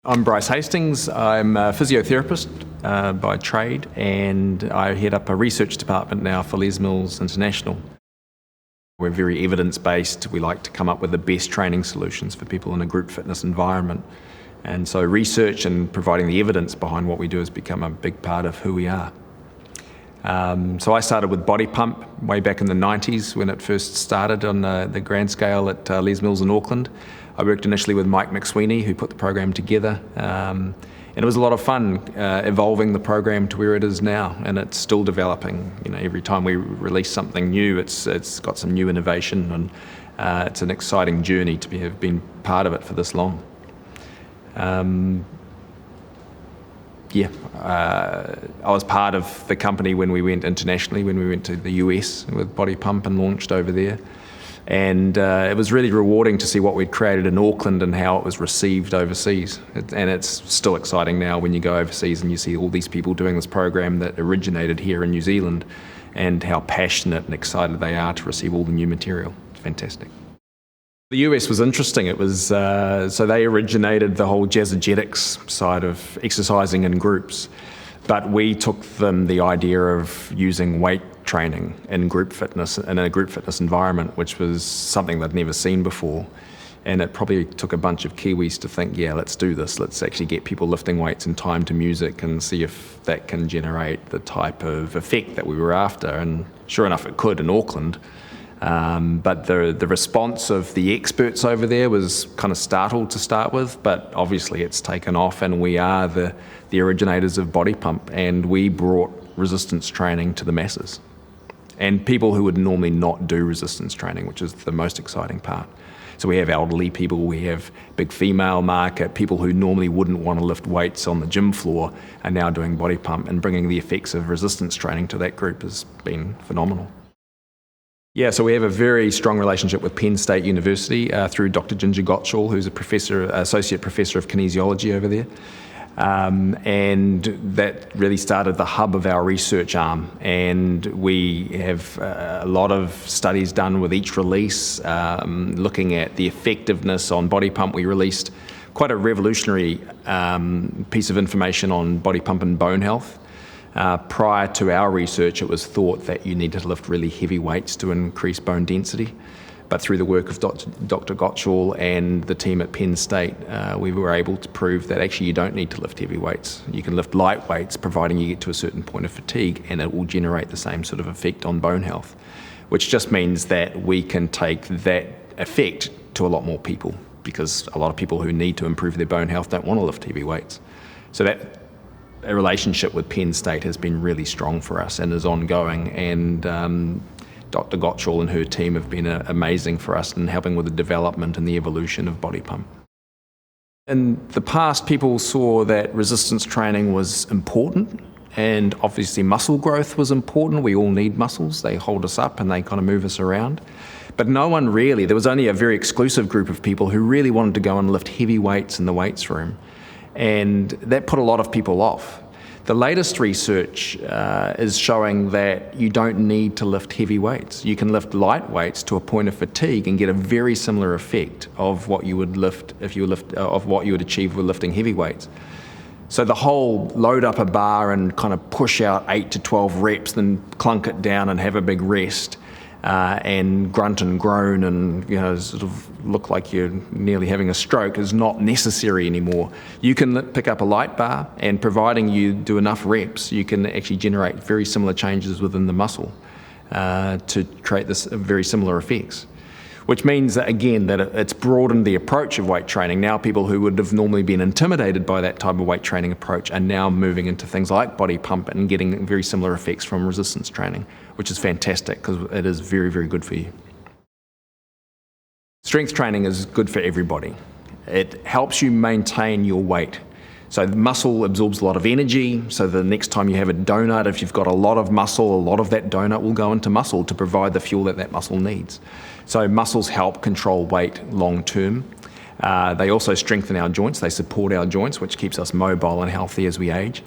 I'm Bryce Hastings. I'm a physiotherapist by trade, and I head up a research department now for Les Mills International. We're very evidence-based. We like to come up with the best training solutions for people in a group fitness environment. And so research and providing the evidence behind what we do has become a big part of who we are. So I started with Body Pump way back in the 90s when it first started on the grand scale at Les Mills in Auckland. I worked initially with Mike McSweeney, who put the program together, and it was a lot of fun evolving the program to where it is now, and it's still developing. You know, every time we release something new, it's got some new innovation, and it's an exciting journey to have been part of it for this long. I was part of the company when we went internationally, when we went to the US with Body Pump and launched over there. And it was really rewarding to see what we'd created in Auckland and how it was received overseas. And it's still exciting now when you go overseas and you see all these people doing this program that originated here in New Zealand and how passionate and excited they are to receive all the new material. It's fantastic. The US was interesting. It was so they originated the whole jazzergetics side of exercising in groups, but we took them the idea of using weight training in group fitness, in a group fitness environment, which was something they'd never seen before. And it probably took a bunch of Kiwis to think, yeah, let's do this. Let's actually get people lifting weights in time to music and see if that can generate the type of effect that we were after. And sure enough, it could in Auckland. But the response of the experts over there was kind of startled to start with, but obviously it's taken off, and we are the originators of Body Pump, and we brought resistance training to the masses. And people who would normally not do resistance training, which is the most exciting part. So we have elderly people, we have big female market, people who normally wouldn't want to lift weights on the gym floor are now doing Body Pump, and bringing the effects of resistance training to that group has been phenomenal. Yeah, so we have a very strong relationship with Penn State University through Dr. Ginger Gottschall, who's associate professor of kinesiology over there. And that really started the hub of our research arm. And we have a lot of studies done with each release, looking at the effectiveness on Body Pump. We released quite a revolutionary piece of information on Body Pump and bone health. Prior to our research, it was thought that you needed to lift really heavy weights to increase bone density. But through the work of Dr. Gottschall and the team at Penn State, we were able to prove that actually you don't need to lift heavy weights. You can lift light weights, providing you get to a certain point of fatigue, and it will generate the same sort of effect on bone health, which just means that we can take that effect to a lot more people, because a lot of people who need to improve their bone health don't want to lift heavy weights. So that a relationship with Penn State has been really strong for us and is ongoing, and Dr. Gottschall and her team have been amazing for us in helping with the development and the evolution of Body Pump. In the past, people saw that resistance training was important, and obviously muscle growth was important. We all need muscles. They hold us up and they kind of move us around. But no one really, there was only a very exclusive group of people who really wanted to go and lift heavy weights in the weights room. And that put a lot of people off. The latest research is showing that you don't need to lift heavy weights. You can lift light weights to a point of fatigue and get a very similar effect of what you would achieve with lifting heavy weights. So the whole load up a bar and kind of push out 8 to 12 reps, then clunk it down and have a big rest, and grunt and groan and sort of look like you're nearly having a stroke is not necessary anymore. You can pick up a light bar, and providing you do enough reps, you can actually generate very similar changes within the muscle to create this very similar effects. Which means that, again, that it's broadened the approach of weight training. Now people who would have normally been intimidated by that type of weight training approach are now moving into things like Body Pump and getting very similar effects from resistance training, which is fantastic because it is very, very good for you. Strength training is good for everybody. It helps you maintain your weight. So the muscle absorbs a lot of energy, so the next time you have a donut, if you've got a lot of muscle, a lot of that donut will go into muscle to provide the fuel that muscle needs. So muscles help control weight long term. They also strengthen our joints, they support our joints, which keeps us mobile and healthy as we age.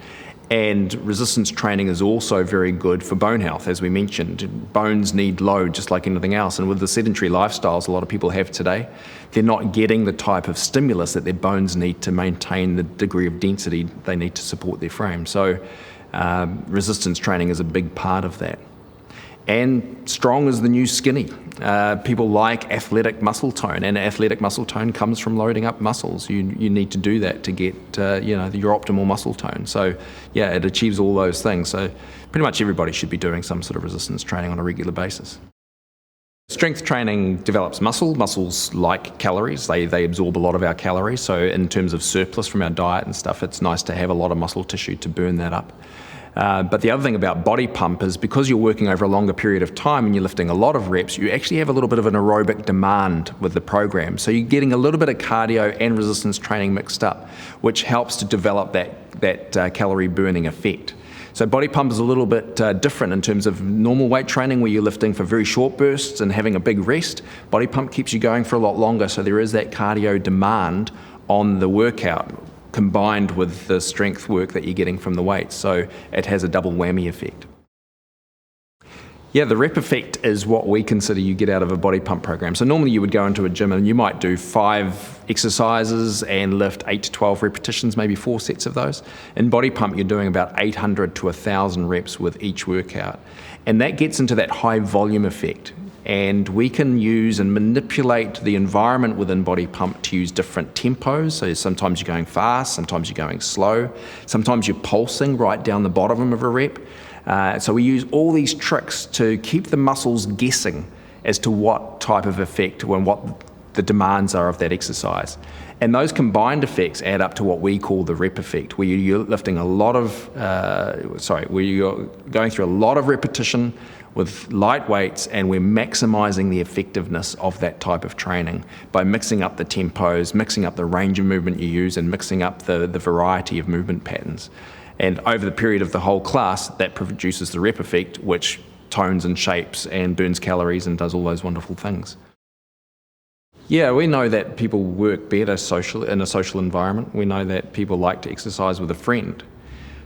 And resistance training is also very good for bone health, as we mentioned. Bones need load just like anything else. And with the sedentary lifestyles a lot of people have today, they're not getting the type of stimulus that their bones need to maintain the degree of density they need to support their frame. So resistance training is a big part of that. And strong is the new skinny. People like athletic muscle tone, and athletic muscle tone comes from loading up muscles. You need to do that to get your optimal muscle tone. So yeah, it achieves all those things. So pretty much everybody should be doing some sort of resistance training on a regular basis. Strength training develops muscle. Muscles like calories. They absorb a lot of our calories. So in terms of surplus from our diet and stuff, it's nice to have a lot of muscle tissue to burn that up. But the other thing about body pump is because you're working over a longer period of time and you're lifting a lot of reps, you actually have a little bit of an aerobic demand with the program. So you're getting a little bit of cardio and resistance training mixed up, which helps to develop that calorie burning effect. So body pump is a little bit different in terms of normal weight training where you're lifting for very short bursts and having a big rest. Body pump keeps you going for a lot longer, so there is that cardio demand on the workout, combined with the strength work that you're getting from the weights. So it has a double whammy effect. Yeah, the rep effect is what we consider you get out of a body pump program. So normally you would go into a gym and you might do 5 exercises and lift 8 to 12 repetitions, maybe 4 sets of those. In body pump, you're doing about 800 to 1,000 reps with each workout. And that gets into that high volume effect. And we can use and manipulate the environment within body pump to use different tempos. So sometimes you're going fast, sometimes you're going slow, sometimes you're pulsing right down the bottom of a rep. So we use all these tricks to keep the muscles guessing as to what type of effect and what the demands are of that exercise. And those combined effects add up to what we call the rep effect, where you're lifting a lot of, where you're going through a lot of repetition with light weights, and we're maximizing the effectiveness of that type of training by mixing up the tempos, mixing up the range of movement you use, and mixing up the variety of movement patterns. And over the period of the whole class, that produces the rep effect, which tones and shapes and burns calories and does all those wonderful things. Yeah, we know that people work better in a social environment. We know that people like to exercise with a friend.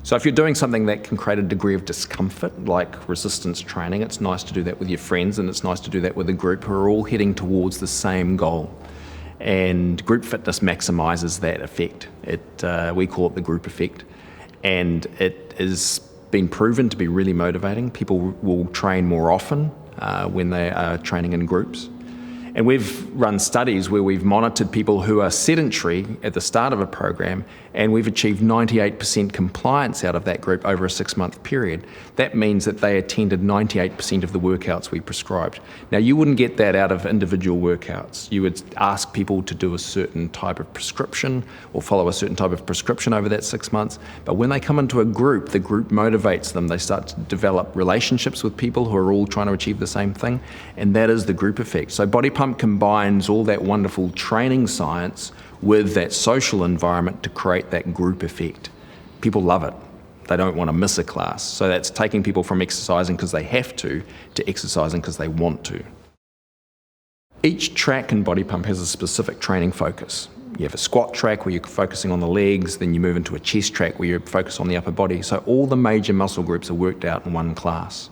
So if you're doing something that can create a degree of discomfort, like resistance training, it's nice to do that with your friends, and it's nice to do that with a group who are all heading towards the same goal. And group fitness maximizes that effect. We call it the group effect. And it has been proven to be really motivating. People will train more often when they are training in groups. And we've run studies where we've monitored people who are sedentary at the start of a program, and we've achieved 98% compliance out of that group over a 6-month period. That means that they attended 98% of the workouts we prescribed. Now, you wouldn't get that out of individual workouts. You would ask people to do a certain type of prescription or follow a certain type of prescription over that 6 months. But when they come into a group, the group motivates them. They start to develop relationships with people who are all trying to achieve the same thing, and that is the group effect. So Body Pump combines all that wonderful training science with that social environment to create that group effect. People love it. They don't want to miss a class. So that's taking people from exercising because they have to exercising because they want to. Each track in Body Pump has a specific training focus. You have a squat track where you're focusing on the legs, then you move into a chest track where you focus on the upper body. So all the major muscle groups are worked out in one class.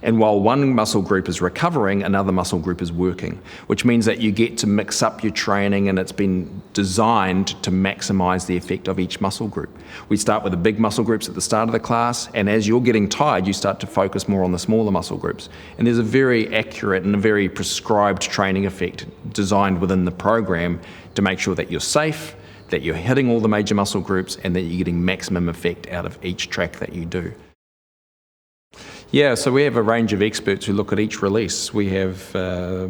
And while one muscle group is recovering, another muscle group is working, which means that you get to mix up your training, and it's been designed to maximize the effect of each muscle group. We start with the big muscle groups at the start of the class, and as you're getting tired, you start to focus more on the smaller muscle groups. And there's a very accurate and a very prescribed training effect designed within the program to make sure that you're safe, that you're hitting all the major muscle groups, and that you're getting maximum effect out of each track that you do. Yeah, so we have a range of experts who look at each release. We have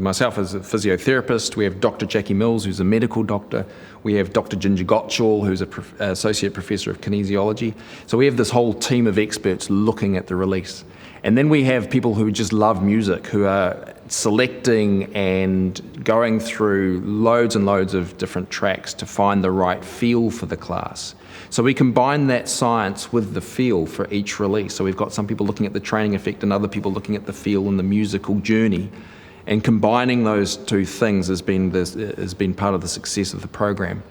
myself as a physiotherapist, we have Dr. Jackie Mills, who's a medical doctor, we have Dr. Ginger Gottschall, who's an associate professor of kinesiology. So we have this whole team of experts looking at the release. And then we have people who just love music, who are selecting and going through loads and loads of different tracks to find the right feel for the class. So we combine that science with the feel for each release. So we've got some people looking at the training effect and other people looking at the feel and the musical journey. And combining those two things has been part of the success of the program.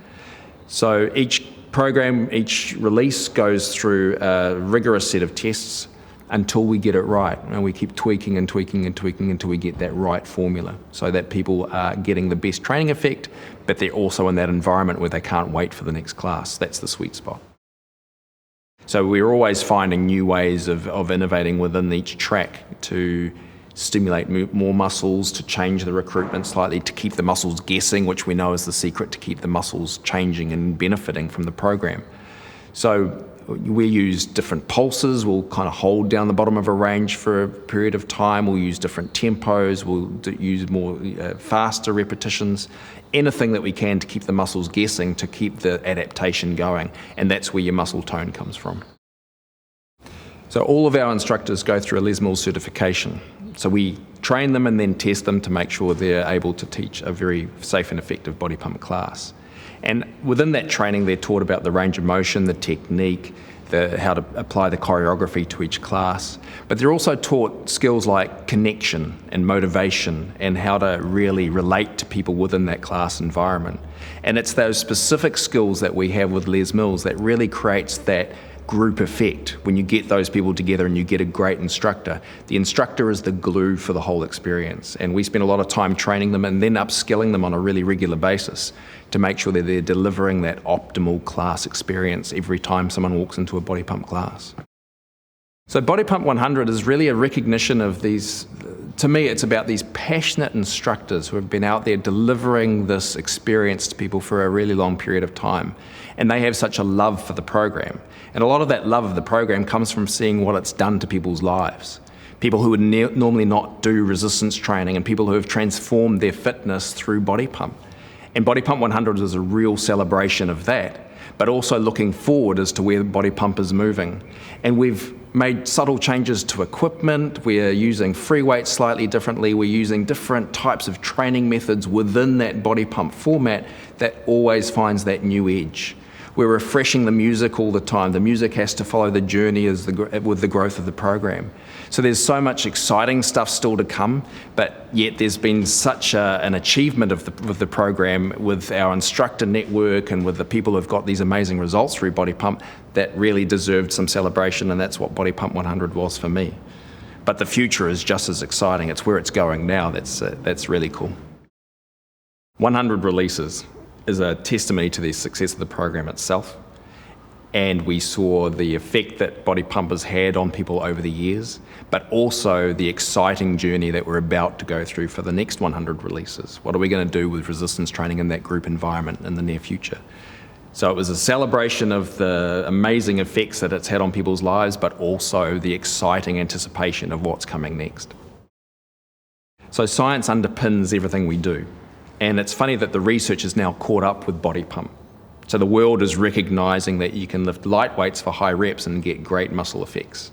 So each program, each release goes through a rigorous set of tests until we get it right. And we keep tweaking and tweaking and tweaking until we get that right formula so that people are getting the best training effect, but they're also in that environment where they can't wait for the next class. That's the sweet spot. So we're always finding new ways of innovating within each track to stimulate more muscles, to change the recruitment slightly, to keep the muscles guessing, which we know is the secret to keep the muscles changing and benefiting from the program. So we use different pulses. We'll kind of hold down the bottom of a range for a period of time. We'll use different tempos. We'll use more faster repetitions. Anything that we can to keep the muscles guessing, to keep the adaptation going. And that's where your muscle tone comes from. So all of our instructors go through a Les Mills certification. So we train them and then test them to make sure they're able to teach a very safe and effective body pump class. And within that training, they're taught about the range of motion, the technique, how to apply the choreography to each class. But they're also taught skills like connection and motivation and how to really relate to people within that class environment. And it's those specific skills that we have with Les Mills that really creates that group effect. When you get those people together and you get a great instructor, the instructor is the glue for the whole experience. And we spend a lot of time training them and then upskilling them on a really regular basis to make sure that they're delivering that optimal class experience every time someone walks into a body pump class. So BODYPUMP100 is really a recognition of these, to me it's about these passionate instructors who have been out there delivering this experience to people for a really long period of time. And they have such a love for the program. And a lot of that love of the program comes from seeing what it's done to people's lives. People who would normally not do resistance training and people who have transformed their fitness through body pump. And BODYPUMP100 is a real celebration of that, but also looking forward as to where body pump is moving. And we've made subtle changes to equipment. We're using free weights slightly differently. We're using different types of training methods within that body pump format that always finds that new edge. We're refreshing the music all the time. The music has to follow the journey with the growth of the program. So there's so much exciting stuff still to come, but yet there's been such an achievement with the program, with our instructor network and with the people who've got these amazing results through Body Pump that really deserved some celebration, and that's what BODYPUMP100 was for me. But the future is just as exciting. It's where it's going now. That's really cool. 100 releases is a testimony to the success of the program itself. And we saw the effect that body pump has had on people over the years, but also the exciting journey that we're about to go through for the next 100 releases. What are we going to do with resistance training in that group environment in the near future? So it was a celebration of the amazing effects that it's had on people's lives, but also the exciting anticipation of what's coming next. So science underpins everything we do. And it's funny that the research is now caught up with body pump. So the world is recognizing that you can lift light weights for high reps and get great muscle effects.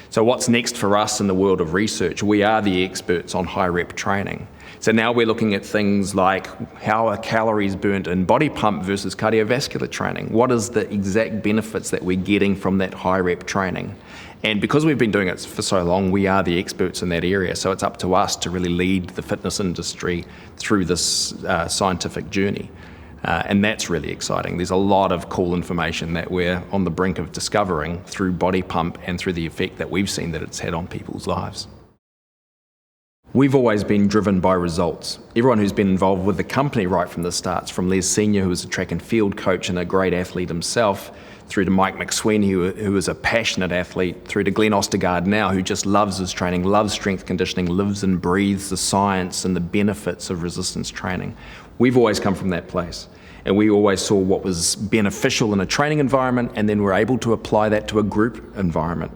So what's next for us in the world of research? We are the experts on high rep training. So now we're looking at things like how are calories burnt in body pump versus cardiovascular training? What is the exact benefits that we're getting from that high rep training? And because we've been doing it for so long, we are the experts in that area. So it's up to us to really lead the fitness industry through this scientific journey. And that's really exciting. There's a lot of cool information that we're on the brink of discovering through body pump and through the effect that we've seen that it's had on people's lives. We've always been driven by results. Everyone who's been involved with the company right from the start, from Les Senior, who was a track and field coach and a great athlete himself, through to Mike McSweeney, who is a passionate athlete, through to Glenn Ostergaard now, who just loves his training, loves strength conditioning, lives and breathes the science and the benefits of resistance training. We've always come from that place. And we always saw what was beneficial in a training environment, and then we're able to apply that to a group environment.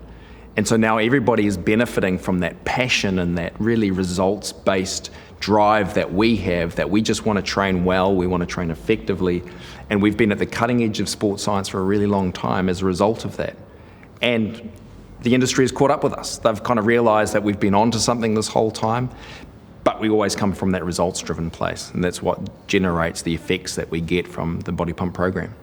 And so now everybody is benefiting from that passion and that really results-based drive that we have, that we just want to train well, we want to train effectively. And we've been at the cutting edge of sports science for a really long time as a result of that. And the industry has caught up with us. They've kind of realized that we've been onto something this whole time, but we always come from that results-driven place. And that's what generates the effects that we get from the body pump program.